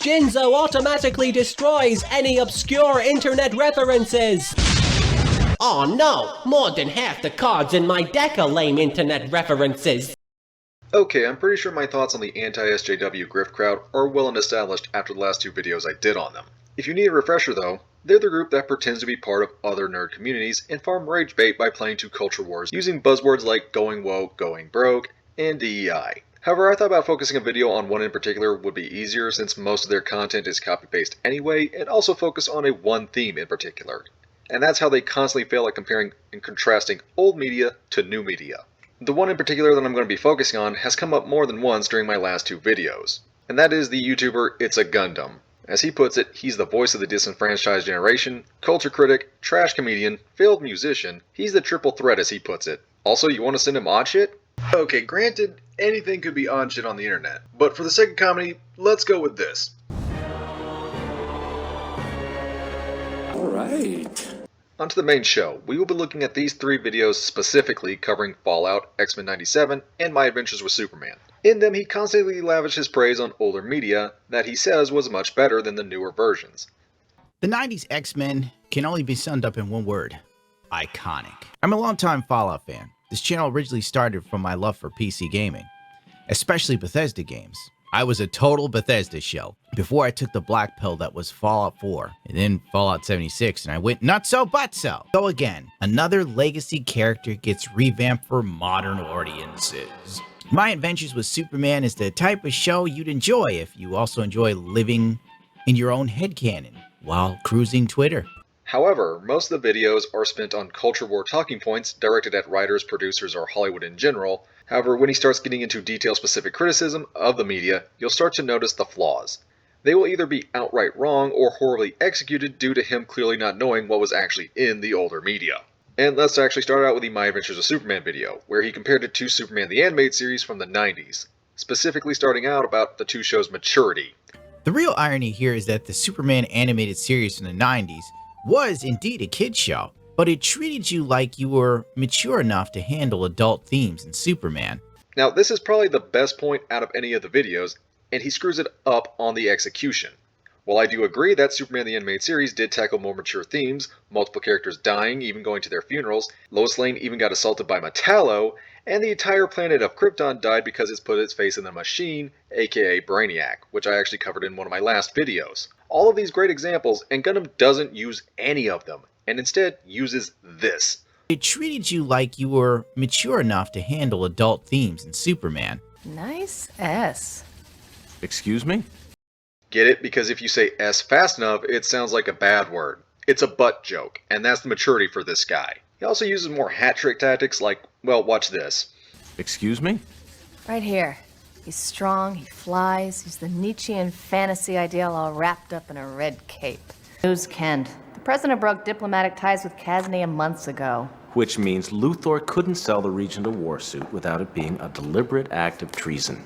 Jinzo automatically destroys any obscure internet references. Oh no, more than half the cards in my deck are lame internet references. Okay, I'm pretty sure my thoughts on the anti-SJW grift crowd are well and established after the last two videos I did on them. If you need a refresher though, they're the group that pretends to be part of other nerd communities and farm rage bait by playing to culture wars using buzzwords like going woke, going broke, and DEI. However, I thought about focusing a video on one in particular would be easier since most of their content is copy-paste anyway, and also focus on one theme in particular. And that's how they constantly fail at comparing and contrasting old media to new media. The one in particular that I'm going to be focusing on has come up more than once during my last two videos, and that is the YouTuber It'sAGundam. As he puts it, he's the voice of the disenfranchised generation, culture critic, trash comedian, failed musician. He's the triple threat as he puts it. Also, you want to send him odd shit? Okay, granted, anything could be odd shit on the internet, but for the sake of comedy, let's go with this. Alright. On to the main show. We will be looking at these three videos specifically covering Fallout, X-Men 97, and My Adventures with Superman. In them, he constantly lavishes praise on older media that he says was much better than the newer versions. The 90s X-Men can only be summed up in one word: iconic. I'm a longtime Fallout fan. This channel originally started from my love for PC gaming, especially Bethesda games. I was a total Bethesda shell before I took the black pill that was Fallout 4 and then Fallout 76, and I went not so but so. So again, another legacy character gets revamped for modern audiences. My Adventures with Superman is the type of show you'd enjoy if you also enjoy living in your own headcanon while cruising Twitter. However, most of the videos are spent on culture war talking points directed at writers, producers, or Hollywood in general. However, when he starts getting into detail-specific criticism of the media, you'll start to notice the flaws. They will either be outright wrong or horribly executed due to him clearly not knowing what was actually in the older media. And let's actually start out with the My Adventures with Superman video, where he compared it to Superman the Animated Series from the 90s, specifically starting out about the two shows' maturity. The real irony here is that the Superman animated series from the 90s was indeed a kid's show, but it treated you like you were mature enough to handle adult themes in Superman. Now, this is probably the best point out of any of the videos, and he screws it up on the execution. While I do agree that Superman the Animated Series did tackle more mature themes, multiple characters dying, even going to their funerals, Lois Lane even got assaulted by Metallo, and the entire planet of Krypton died because it's put its face in the machine, aka Brainiac, which I actually covered in one of my last videos. All of these great examples, and Gundam doesn't use any of them, and instead uses this. It treated you like you were mature enough to handle adult themes in Superman. Nice S. Excuse me? Get it? Because if you say S fast enough, it sounds like a bad word. It's a butt joke, and that's the maturity for this guy. He also uses more hat trick tactics like, well, watch this. Excuse me? Right here. He's strong, he flies, he's the Nietzschean fantasy ideal all wrapped up in a red cape. News Kent. The president broke diplomatic ties with Kaznia months ago. Which means Luthor couldn't sell the Regent a warsuit without it being a deliberate act of treason.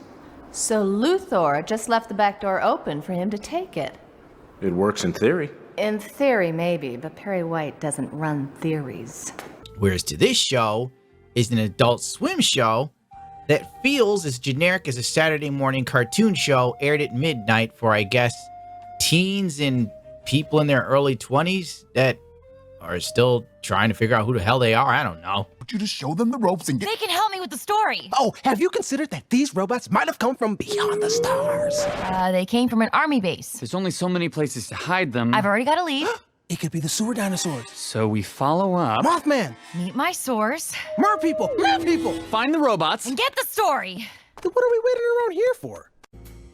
So Luthor just left the back door open for him to take it. It works in theory. In theory, maybe, but Perry White doesn't run theories. Whereas to this show is an Adult Swim show that feels as generic as a Saturday morning cartoon show aired at midnight for, I guess, teens and people in their early 20s that are still trying to figure out who the hell they are. I don't know. You just show them the ropes and get... They can help me with the story. Oh, have you considered that these robots might have come from beyond the stars? They came from an army base. There's only so many places to hide them. I've already got a lead. It could be the sewer dinosaurs. So we follow up. Mothman! Meet my source. Mer people! Find the robots. And get the story. Then what are we waiting around here for?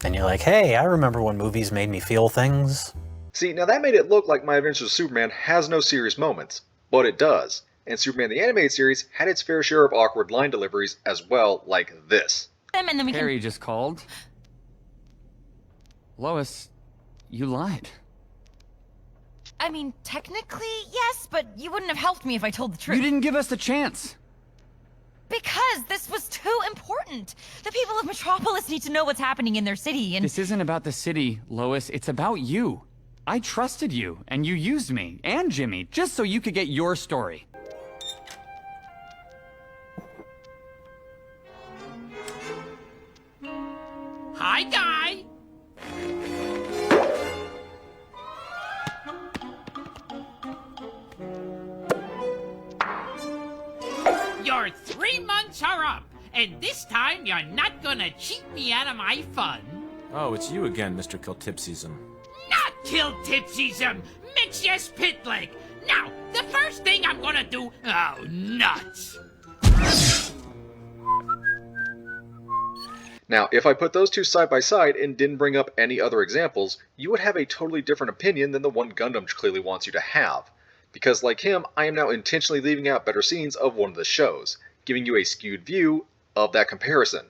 And you're like, hey, I remember when movies made me feel things. See, now that made it look like My Adventures with Superman has no serious moments, but it does. And Superman the Animated Series had its fair share of awkward line deliveries as well, like this. And then we Harry just called. Lois, you lied. I mean, technically, yes, but you wouldn't have helped me if I told the truth. You didn't give us the chance. Because this was too important. The people of Metropolis need to know what's happening in their city, and... This isn't about the city, Lois. It's about you. I trusted you, and you used me, and Jimmy, just so you could get your story. Hi, Guy! Your 3 months are up, and this time you're not gonna cheat me out of my fun. Oh, it's you again, Mr. Kiltipsism. Not Kiltipsism, Mitzias Pitlick. Now, the first thing I'm gonna do... Oh, nuts. Now, if I put those two side by side and didn't bring up any other examples, you would have a totally different opinion than the one Gundam clearly wants you to have. Because like him, I am now intentionally leaving out better scenes of one of the shows, giving you a skewed view of that comparison.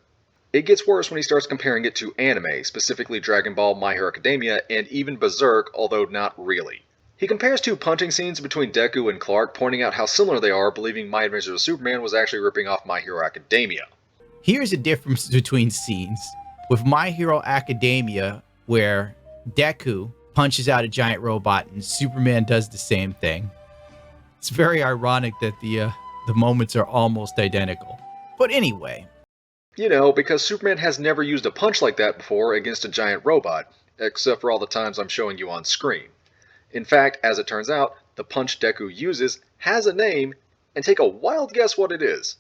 It gets worse when he starts comparing it to anime, specifically Dragon Ball, My Hero Academia, and even Berserk, although not really. He compares two punching scenes between Deku and Clark, pointing out how similar they are, believing My Adventures of Superman was actually ripping off My Hero Academia. Here's a difference between scenes. With My Hero Academia, where Deku punches out a giant robot and Superman does the same thing. It's very ironic that the moments are almost identical. But anyway. You know, because Superman has never used a punch like that before against a giant robot, except for all the times I'm showing you on screen. In fact, as it turns out, the punch Deku uses has a name, and take a wild guess what it is.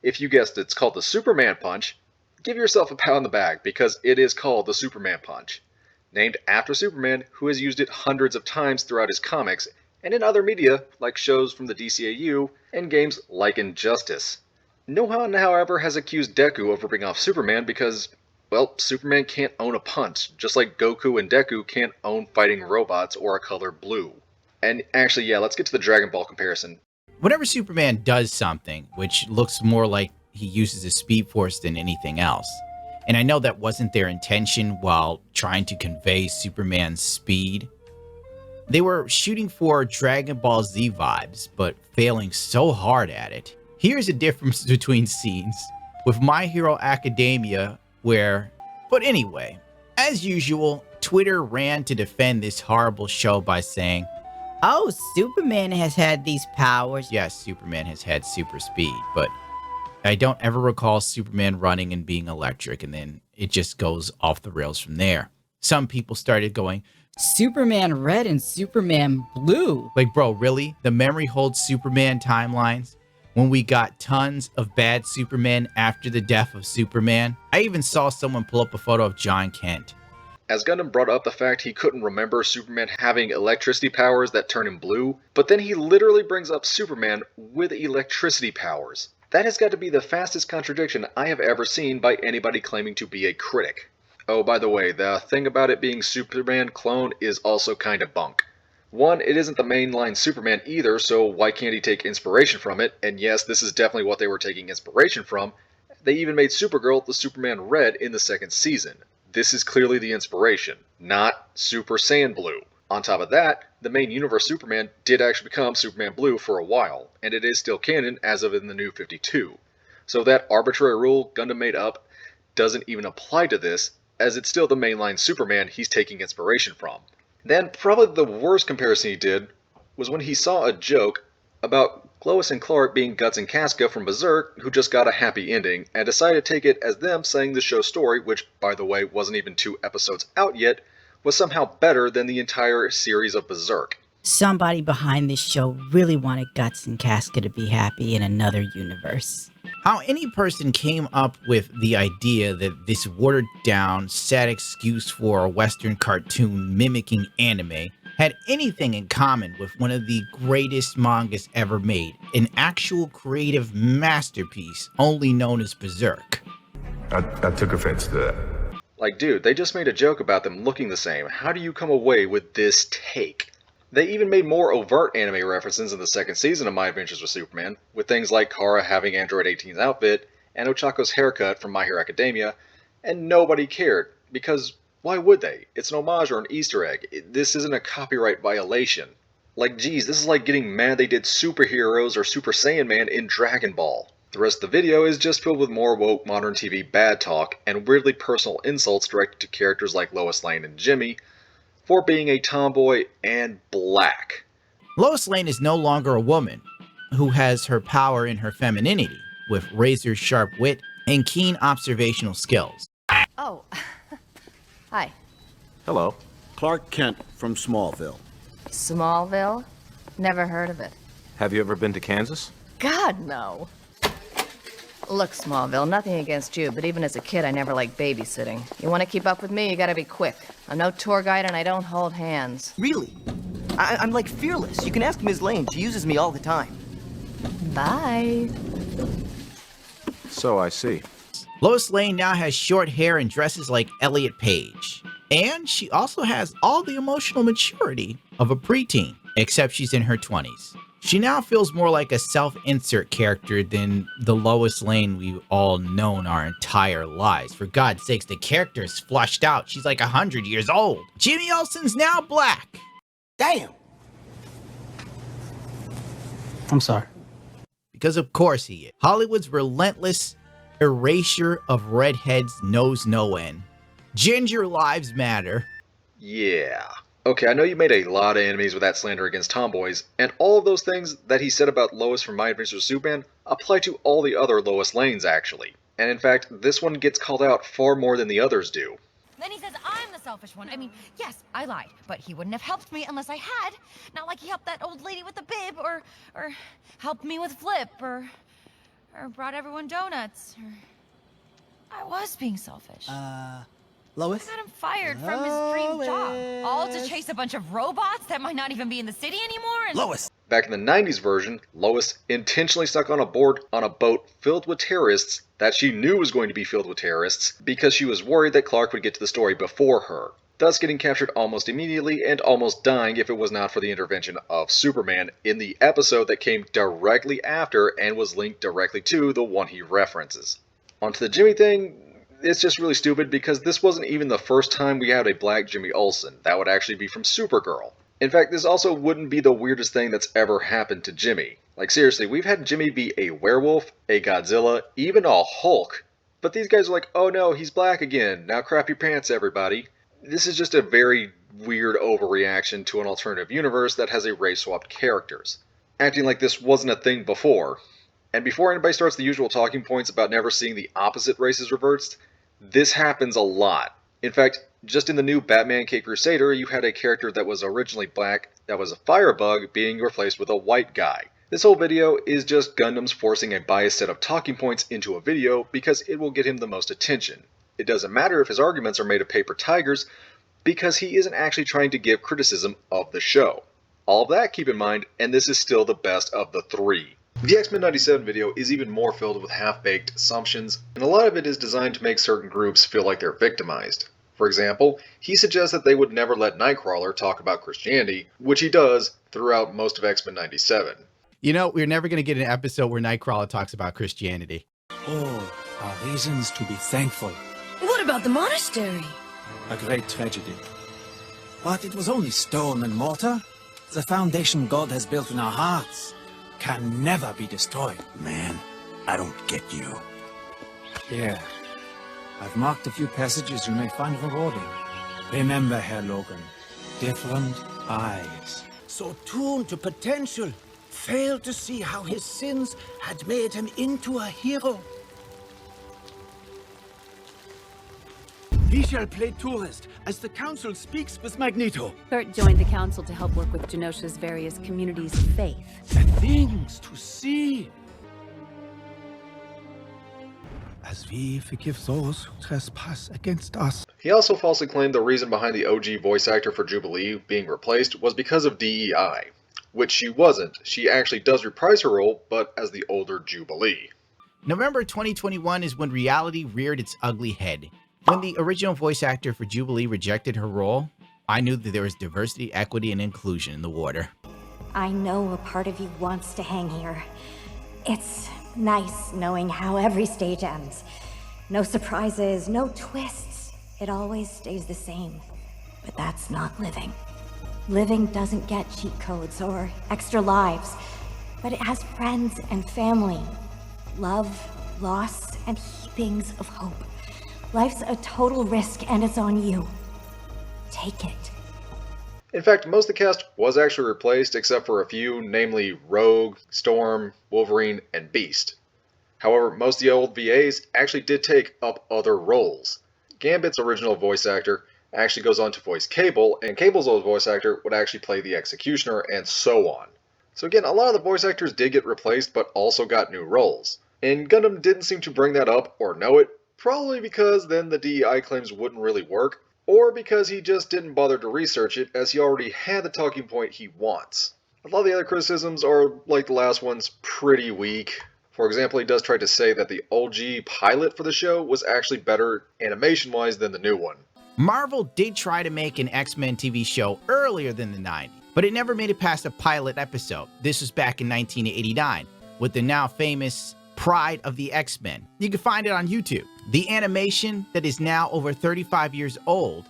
If you guessed it's called the Superman Punch, give yourself a pat on the back because it is called the Superman Punch. Named after Superman, who has used it hundreds of times throughout his comics and in other media like shows from the DCAU and games like Injustice. No one, however, has accused Deku of ripping off Superman because, well, Superman can't own a punch, just like Goku and Deku can't own fighting robots or a color blue. And actually, yeah, let's get to the Dragon Ball comparison. Whenever Superman does something, which looks more like he uses his Speed Force than anything else, and I know that wasn't their intention while trying to convey Superman's speed, they were shooting for Dragon Ball Z vibes, but failing so hard at it. Here's a difference between scenes. With My Hero Academia, where... But anyway, as usual, Twitter ran to defend this horrible show by saying, "Oh, Superman has had these powers." Yes, Superman has had super speed, but I don't ever recall Superman running and being electric, and then it just goes off the rails from there. Some people started going, "Superman Red and Superman Blue." Like, bro, really? The memory holds Superman timelines? When we got tons of bad Superman after the death of Superman? I even saw someone pull up a photo of John Kent. As Gundam brought up the fact he couldn't remember Superman having electricity powers that turn him blue, but then he literally brings up Superman with electricity powers. That has got to be the fastest contradiction I have ever seen by anybody claiming to be a critic. Oh, by the way, the thing about it being Superman clone is also kinda bunk. One, it isn't the mainline Superman either, so why can't he take inspiration from it? And yes, this is definitely what they were taking inspiration from. They even made Supergirl the Superman Red in the second season. This is clearly the inspiration, not Super Saiyan Blue. On top of that, the main universe Superman did actually become Superman Blue for a while, and it is still canon as of in the New 52. So that arbitrary rule Gundam made up doesn't even apply to this, as it's still the mainline Superman he's taking inspiration from. Then, probably the worst comparison he did was when he saw a joke about Lois and Clark being Guts and Casca from Berserk, who just got a happy ending, and decided to take it as them saying the show's story, which, by the way, wasn't even 2 episodes out yet, was somehow better than the entire series of Berserk. Somebody behind this show really wanted Guts and Casca to be happy in another universe. How any person came up with the idea that this watered-down, sad excuse for a Western cartoon mimicking anime had anything in common with one of the greatest mangas ever made, an actual creative masterpiece only known as Berserk. I took offense to that. Like, dude, they just made a joke about them looking the same. How do you come away with this take? They even made more overt anime references in the second season of My Adventures with Superman, with things like Kara having Android 18's outfit, and Ochako's haircut from My Hero Academia, and nobody cared, because why would they? It's an homage or an Easter egg. This isn't a copyright violation. Like, geez, this is like getting mad they did superheroes or Super Saiyan Man in Dragon Ball. The rest of the video is just filled with more woke modern TV bad talk, and weirdly personal insults directed to characters like Lois Lane and Jimmy, for being a tomboy and black. Lois Lane is no longer a woman who has her power in her femininity, with razor-sharp wit and keen observational skills. Oh, hi. Hello. Clark Kent from Smallville. Smallville? Never heard of it. Have you ever been to Kansas? God, no. Look, Smallville, nothing against you, but even as a kid, I never liked babysitting. You want to keep up with me, you gotta be quick. I'm no tour guide and I don't hold hands. Really? I'm like fearless. You can ask Ms. Lane. She uses me all the time. Bye. So I see. Lois Lane now has short hair and dresses like Elliot Page. And she also has all the emotional maturity of a preteen, except she's in her 20s. She now feels more like a self-insert character than the Lois Lane we've all known our entire lives. For God's sakes, the character is flushed out. She's like 100 years old. Jimmy Olsen's now black. Damn! I'm sorry. Because of course he is. Hollywood's relentless erasure of redheads knows no end. Ginger lives matter. Yeah. Okay, I know you made a lot of enemies with that slander against tomboys, and all of those things that he said about Lois from My Adventures with Superman apply to all the other Lois Lanes, actually. And in fact, this one gets called out far more than the others do. Then he says I'm the selfish one. I mean, yes, I lied, but he wouldn't have helped me unless I had. Not like he helped that old lady with the bib, or helped me with Flip, or brought everyone donuts, or... I was being selfish. Lois? I got him fired from his dream job. All to chase a bunch of robots that might not even be in the city anymore, and... Lois! Back in the 90s version, Lois intentionally stuck on a boat filled with terrorists that she knew was going to be filled with terrorists because she was worried that Clark would get to the story before her, thus getting captured almost immediately and almost dying if it was not for the intervention of Superman in the episode that came directly after and was linked directly to the one he references. Onto the Jimmy thing, it's just really stupid because this wasn't even the first time we had a black Jimmy Olsen. That would actually be from Supergirl. In fact, this also wouldn't be the weirdest thing that's ever happened to Jimmy. Like seriously, we've had Jimmy be a werewolf, a Godzilla, even a Hulk. But these guys are like, oh no, he's black again. Now crap your pants, everybody. This is just a very weird overreaction to an alternative universe that has a race-swapped characters. Acting like this wasn't a thing before. And before anybody starts the usual talking points about never seeing the opposite races reversed, this happens a lot. In fact, just in the new Batman Cape Crusader, you had a character that was originally black that was a firebug being replaced with a white guy. This whole video is just Gundams forcing a biased set of talking points into a video because it will get him the most attention. It doesn't matter if his arguments are made of paper tigers because he isn't actually trying to give criticism of the show. All of that keep in mind, and this is still the best of the three. The X-Men 97 video is even more filled with half-baked assumptions, and a lot of it is designed to make certain groups feel like they're victimized. For example, he suggests that they would never let Nightcrawler talk about Christianity, which he does throughout most of X-Men 97. You know, we're never going to get an episode where Nightcrawler talks about Christianity. All are reasons to be thankful. What about the monastery? A great tragedy. But it was only stone and mortar. The foundation God has built in our hearts can never be destroyed. Man, I don't get you. Here, I've marked a few passages you may find rewarding. Remember, Herr Logan, different eyes. So tuned to potential, failed to see how his sins had made him into a hero. We shall play tourist as the council speaks with Magneto. Bert joined the council to help work with Genosha's various communities of faith. And things to see. As we forgive those who trespass against us. He also falsely claimed the reason behind the OG voice actor for Jubilee being replaced was because of DEI, which she wasn't. She actually does reprise her role, but as the older Jubilee. November 2021 is when reality reared its ugly head. When the original voice actor for Jubilee rejected her role, I knew that there was diversity, equity, and inclusion in the water. I know a part of you wants to hang here. It's nice knowing how every stage ends. No surprises, no twists. It always stays the same. But that's not living. Living doesn't get cheat codes or extra lives, but it has friends and family, love, loss, and heapings of hope. Life's a total risk, and it's on you. Take it. In fact, most of the cast was actually replaced except for a few, namely Rogue, Storm, Wolverine, and Beast. However, most of the old VAs actually did take up other roles. Gambit's original voice actor actually goes on to voice Cable, and Cable's old voice actor would actually play the Executioner, and so on. So again, a lot of the voice actors did get replaced, but also got new roles. And Gundam didn't seem to bring that up or know it, probably because then the DEI claims wouldn't really work, or because he just didn't bother to research it as he already had the talking point he wants. A lot of the other criticisms are, like the last ones, pretty weak. For example, he does try to say that the OG pilot for the show was actually better animation-wise than the new one. Marvel did try to make an X-Men TV show earlier than the 90s, but it never made it past a pilot episode. This was back in 1989, with the now famous Pride of the X-Men. You can find it on YouTube. The animation that is now over 35 years old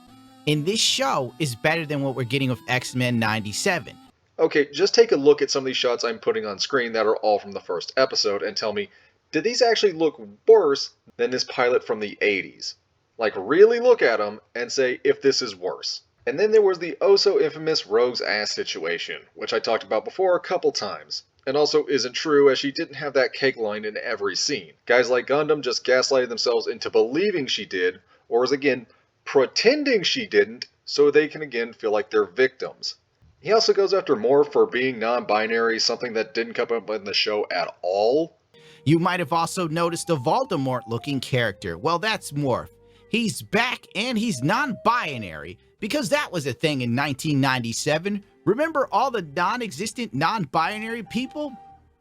in this show is better than what we're getting with X-Men 97. Okay, just take a look at some of these shots I'm putting on screen that are all from the first episode and tell me, did these actually look worse than this pilot from the 80s? Like, really look at them and say if this is worse. And then there was the oh-so-infamous Rogue's ass situation, which I talked about before a couple times. And also isn't true, as she didn't have that cake line in every scene. Guys like Gundam just gaslighted themselves into believing she did, or was again, pretending she didn't, so they can again feel like they're victims. He also goes after Morph for being non-binary, something that didn't come up in the show at all. You might have also noticed a Voldemort-looking character. Well, that's Morph. He's back and he's non-binary, because that was a thing in 1997. Remember all the non-existent, non-binary people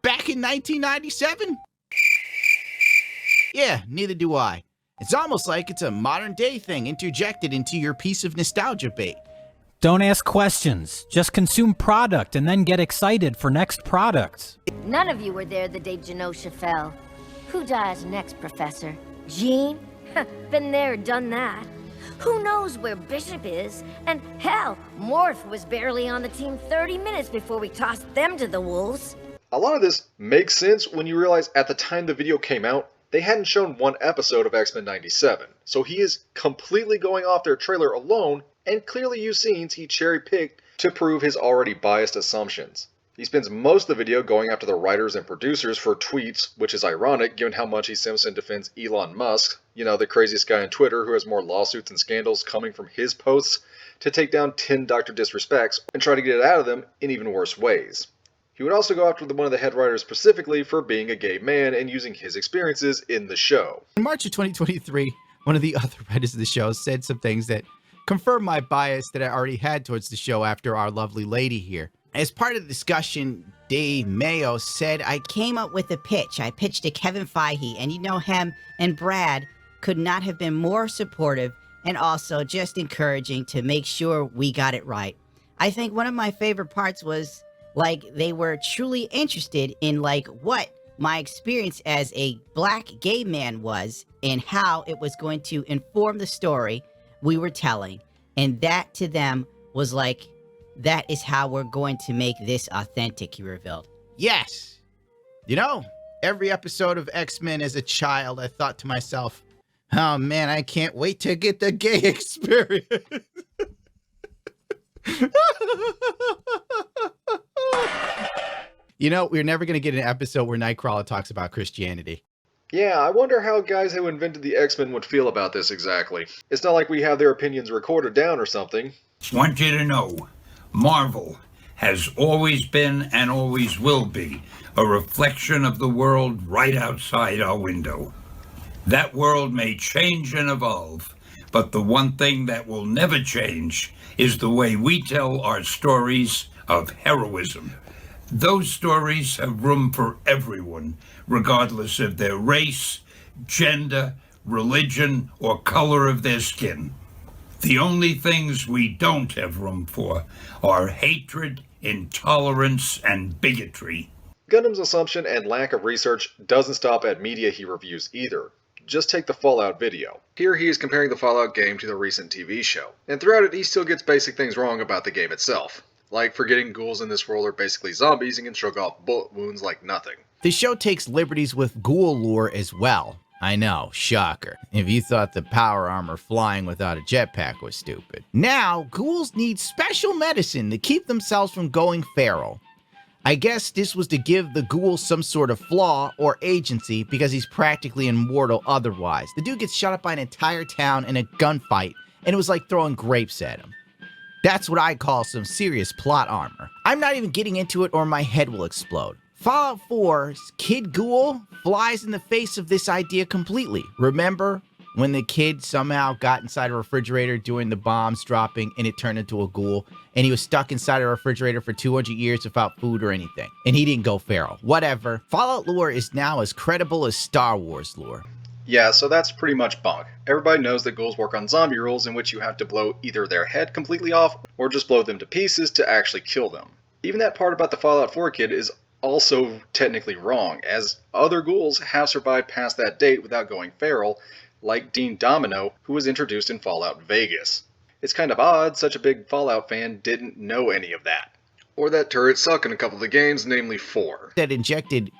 back in 1997? Yeah, neither do I. It's almost like it's a modern-day thing interjected into your piece of nostalgia bait. Don't ask questions. Just consume product and then get excited for next products. None of you were there the day Genosha fell. Who dies next, Professor? Jean? Been there, done that. Who knows where Bishop is? And hell, Morph was barely on the team 30 minutes before we tossed them to the wolves. A lot of this makes sense when you realize at the time the video came out, they hadn't shown one episode of X-Men 97, so he is completely going off their trailer alone and clearly used scenes he cherry-picked to prove his already biased assumptions. He spends most of the video going after the writers and producers for tweets, which is ironic given how much he Simpson defends Elon Musk, you know, the craziest guy on Twitter who has more lawsuits and scandals coming from his posts, to take down 10 Dr. Disrespects and try to get it out of them in even worse ways. He would also go after one of the head writers specifically for being a gay man and using his experiences in the show. In March of 2023, one of the other writers of the show said some things that confirmed my bias that I already had towards the show after our lovely lady here. As part of the discussion, Dave Mayo said, I came up with a pitch. I pitched to Kevin Feige, and you know him and Brad could not have been more supportive and also just encouraging to make sure we got it right. I think one of my favorite parts was, like, they were truly interested in, like, what my experience as a black gay man was and how it was going to inform the story we were telling. And that to them was like, that is how we're going to make this authentic, he revealed. Yes. You know, every episode of X-Men as a child, I thought to myself, oh man, I can't wait to get the gay experience. You know, we're never going to get an episode where Nightcrawler talks about Christianity. Yeah, I wonder how guys who invented the X-Men would feel about this exactly. It's not like we have their opinions recorded down or something. Want you to know, Marvel has always been and always will be a reflection of the world right outside our window. That world may change and evolve, but the one thing that will never change is the way we tell our stories of heroism. Those stories have room for everyone, regardless of their race, gender, religion, or color of their skin. The only things we don't have room for are hatred, intolerance, and bigotry. Gundam's assumption and lack of research doesn't stop at media he reviews either. Just take the Fallout video. Here he is comparing the Fallout game to the recent TV show, and throughout it he still gets basic things wrong about the game itself. Like forgetting ghouls in this world are basically zombies and can shrug off bullet wounds like nothing. The show takes liberties with ghoul lore as well. I know, shocker. If you thought the power armor flying without a jetpack was stupid. Now, ghouls need special medicine to keep themselves from going feral. I guess this was to give the ghoul some sort of flaw or agency because he's practically immortal otherwise. The dude gets shot up by an entire town in a gunfight, and it was like throwing grapes at him. That's what I call some serious plot armor. I'm not even getting into it or my head will explode. Fallout 4's Kid Ghoul flies in the face of this idea completely. Remember when the kid somehow got inside a refrigerator during the bombs dropping and it turned into a ghoul, and he was stuck inside a refrigerator for 200 years without food or anything, and he didn't go feral? Whatever. Fallout lore is now as credible as Star Wars lore. Yeah, so that's pretty much bunk. Everybody knows that ghouls work on zombie rules in which you have to blow either their head completely off or just blow them to pieces to actually kill them. Even that part about the Fallout 4 kid is also technically wrong, as other ghouls have survived past that date without going feral, like Dean Domino, who was introduced in Fallout Vegas. It's kind of odd such a big Fallout fan didn't know any of that. Or that turrets suck in a couple of the games, namely 4. That injected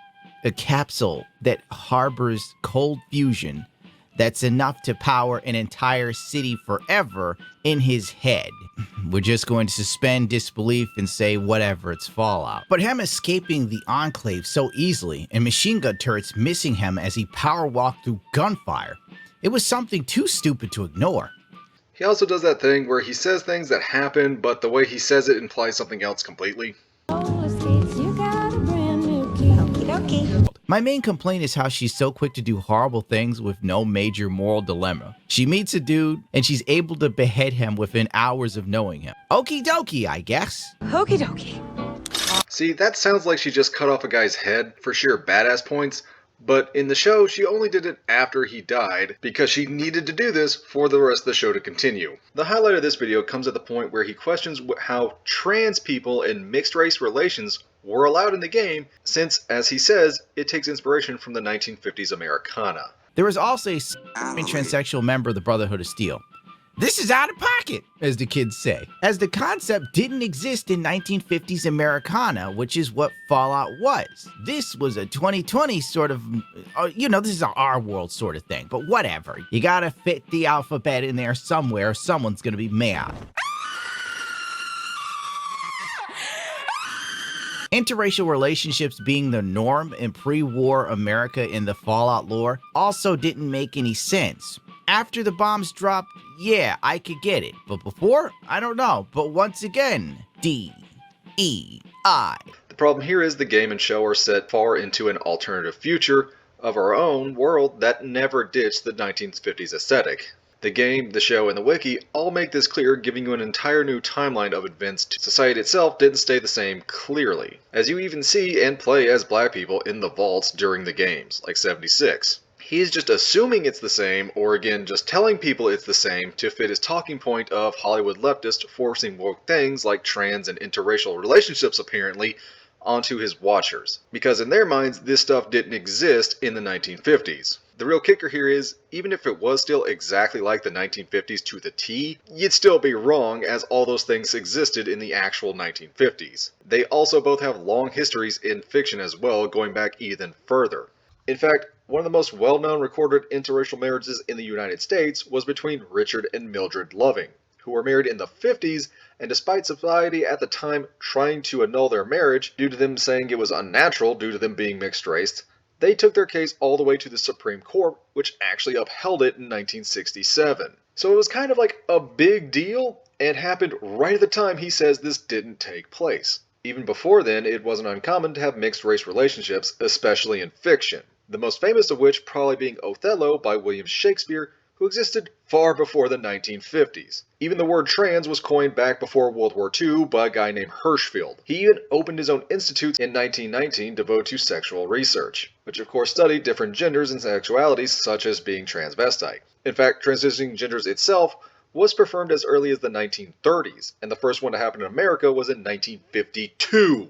a capsule that harbors cold fusion that's enough to power an entire city forever in his head. We're just going to suspend disbelief and say whatever, it's Fallout. But him escaping the Enclave so easily and machine gun turrets missing him as he power walked through gunfire, it was something too stupid to ignore. He also does that thing where he says things that happen, but the way he says it implies something else completely. My main complaint is how she's so quick to do horrible things with no major moral dilemma. She meets a dude and she's able to behead him within hours of knowing him. Okie dokie, I guess. Okie dokie. See, that sounds like she just cut off a guy's head for sheer badass points, but in the show she only did it after he died because she needed to do this for the rest of the show to continue. The highlight of this video comes at the point where he questions how trans people in mixed race relations were allowed in the game, since, as he says, it takes inspiration from the 1950s Americana. There was also a transsexual member of the Brotherhood of Steel. This is out of pocket, as the kids say, as the concept didn't exist in 1950s Americana, which is what Fallout was. This was a 2020 sort of, this is our world sort of thing, but whatever. You gotta fit the alphabet in there somewhere, or someone's gonna be mad. Interracial relationships being the norm in pre-war America in the Fallout lore also didn't make any sense. After the bombs dropped, yeah, I could get it. But before, I don't know. But once again, D-E-I. The problem here is the game and show are set far into an alternative future of our own world that never ditched the 1950s aesthetic. The game, the show, and the wiki all make this clear, giving you an entire new timeline of events. Society itself didn't stay the same clearly, as you even see and play as black people in the vaults during the games, like 76. He's just assuming it's the same, or again, just telling people it's the same to fit his talking point of Hollywood leftists forcing woke things like trans and interracial relationships, apparently, onto his watchers. Because in their minds, this stuff didn't exist in the 1950s. The real kicker here is, even if it was still exactly like the 1950s to the T, you'd still be wrong, as all those things existed in the actual 1950s. They also both have long histories in fiction as well, going back even further. In fact, one of the most well-known recorded interracial marriages in the United States was between Richard and Mildred Loving, who were married in the 50s, and despite society at the time trying to annul their marriage due to them saying it was unnatural due to them being mixed-raced, they took their case all the way to the Supreme Court, which actually upheld it in 1967. So it was kind of like a big deal, and happened right at the time he says this didn't take place. Even before then, it wasn't uncommon to have mixed-race relationships, especially in fiction. The most famous of which probably being Othello by William Shakespeare, who existed far before the 1950s. Even the word trans was coined back before World War II by a guy named Hirschfeld. He even opened his own institute in 1919 devoted to sexual research, which of course studied different genders and sexualities such as being transvestite. In fact, transitioning genders itself was performed as early as the 1930s, and the first one to happen in America was in 1952.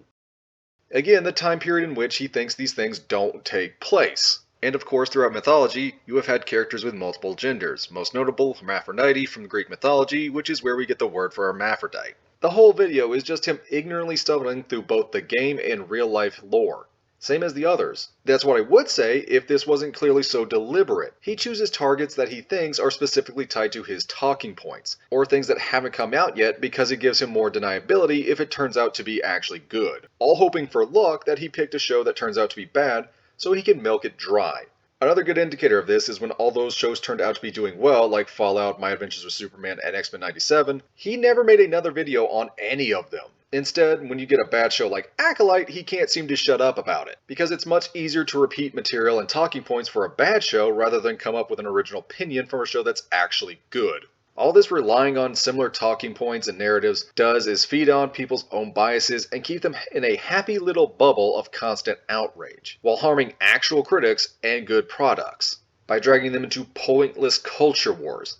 Again, the time period in which he thinks these things don't take place. And of course, throughout mythology, you have had characters with multiple genders, most notable Hermaphrodite from Greek mythology, which is where we get the word for hermaphrodite. The whole video is just him ignorantly stumbling through both the game and real-life lore. Same as the others. That's what I would say if this wasn't clearly so deliberate. He chooses targets that he thinks are specifically tied to his talking points, or things that haven't come out yet because it gives him more deniability if it turns out to be actually good. All hoping for luck that he picked a show that turns out to be bad, so he can milk it dry. Another good indicator of this is when all those shows turned out to be doing well, like Fallout, My Adventures with Superman, and X-Men '97, he never made another video on any of them. Instead, when you get a bad show like Acolyte, he can't seem to shut up about it, because it's much easier to repeat material and talking points for a bad show rather than come up with an original opinion from a show that's actually good. All this relying on similar talking points and narratives does is feed on people's own biases and keep them in a happy little bubble of constant outrage, while harming actual critics and good products by dragging them into pointless culture wars.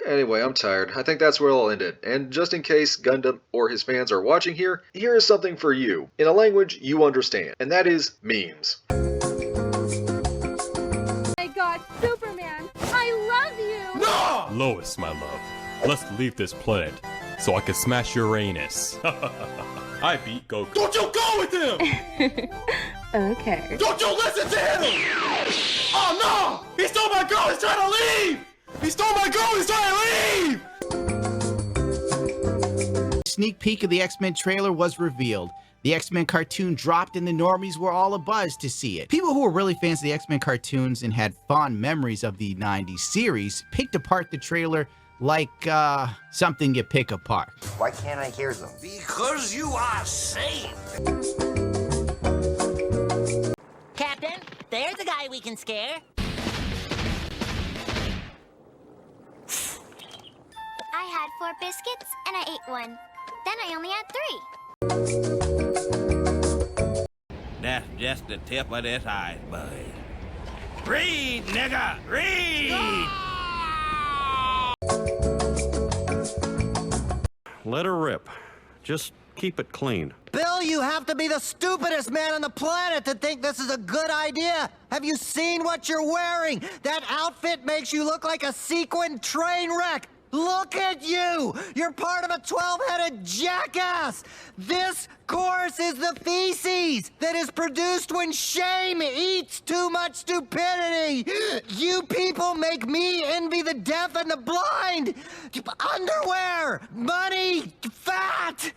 Anyway, I'm tired. I think that's where I'll end it. And just in case Gundam or his fans are watching here, here is something for you, in a language you understand, and that is memes. My God, Superman, I love you! No! Lois, my love, let's leave this planet so I can smash Uranus. I beat Goku. Don't you go with him! Okay. Don't you listen to him! Oh no! He stole my girl! He's trying to leave! He stole my girl! He's trying to leave! Sneak peek of the X-Men trailer was revealed. The X-Men cartoon dropped and the normies were all abuzz to see it. People who were really fans of the X-Men cartoons and had fond memories of the 90s series picked apart the trailer like something you pick apart. Why can't I hear them? Because you are safe. Captain, there's a guy we can scare. I had 4 biscuits and I ate 1. Then I only had 3. That's just the tip of this iceberg. Read, nigga! Read! Let her rip. Just keep it clean. Bill, you have to be the stupidest man on the planet to think this is a good idea. Have you seen what you're wearing? That outfit makes you look like a sequined train wreck. Look at you! You're part of a 12-headed jackass! This course is the feces that is produced when shame eats too much stupidity! You people make me envy the deaf and the blind! Underwear! Money! Fat!